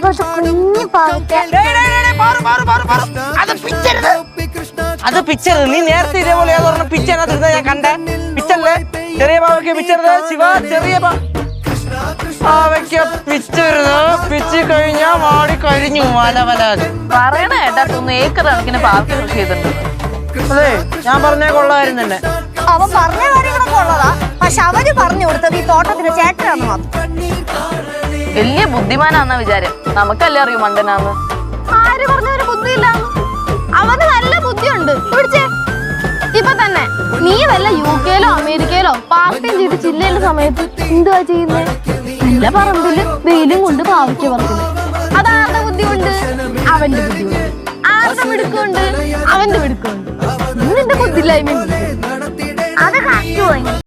കുഞ്ഞു പാവയ്ക്ക. അത് പിച്ചറ്. നീ നേരത്തെ ഇതേപോലെ ഏതോർണം പിച്ചതിനകത്ത് ഞാൻ കണ്ടേ. പിച്ചല്ലേ? ചെറിയ പാവയ്ക്ക പിച്ചരുത് ശിവ. ചെറിയ പാവയ്ക്ക പിച്ചരുത്. പിച്ച് കഴിഞ്ഞാ മാടി കരിഞ്ഞു വലവലാതെ. പറയണ കേട്ടാ ഏക്കർ കണക്കിന് പാവയ്ക്ക കൃഷി ചെയ്തിട്ടുണ്ട്. അതെ, ഞാൻ പറഞ്ഞേ കൊള്ളായിരുന്നു തന്നെ. അവൻ പറഞ്ഞ കാര്യങ്ങളൊക്കെ ഉള്ളതാ. പക്ഷെ അവര് പറഞ്ഞു കൊടുത്തത് ഈ തോട്ടത്തിന്റെ ചേട്ടനാന്ന് മാത്രം. വലിയ ബുദ്ധിമാനാന്നാ വിചാരം. നമുക്കല്ലേ അറിയൂ മണ്ടനാന്ന്. ആര് പറഞ്ഞവര് ബുദ്ധിയില്ല? അവന് നല്ല ബുദ്ധിയുണ്ട്. പിടിച്ചേ. ഇപ്പൊ തന്നെ നീ വല്ല UK-ലോ അമേരിക്കയിലോ പാർട്ടിയും ചെയ്ത് ചില്ലേണ്ട സമയത്ത് എന്തുവാ ചെയ്യുന്നേ? നല്ല പറമ്പില് വെയിലും കൊണ്ട് പാവയ്ക്ക പറക്കുന്നു. അതാരുടെ ബുദ്ധിമുണ്ട്? അവന്റെ ബുദ്ധിമുണ്ട്. ആരുടെ മിടുക്കുണ്ട്? അവന്റെ മിടുക്കുണ്ട്. നിന്റെ ബുദ്ധിയില്ലായ്മ അത് കണ്ടു.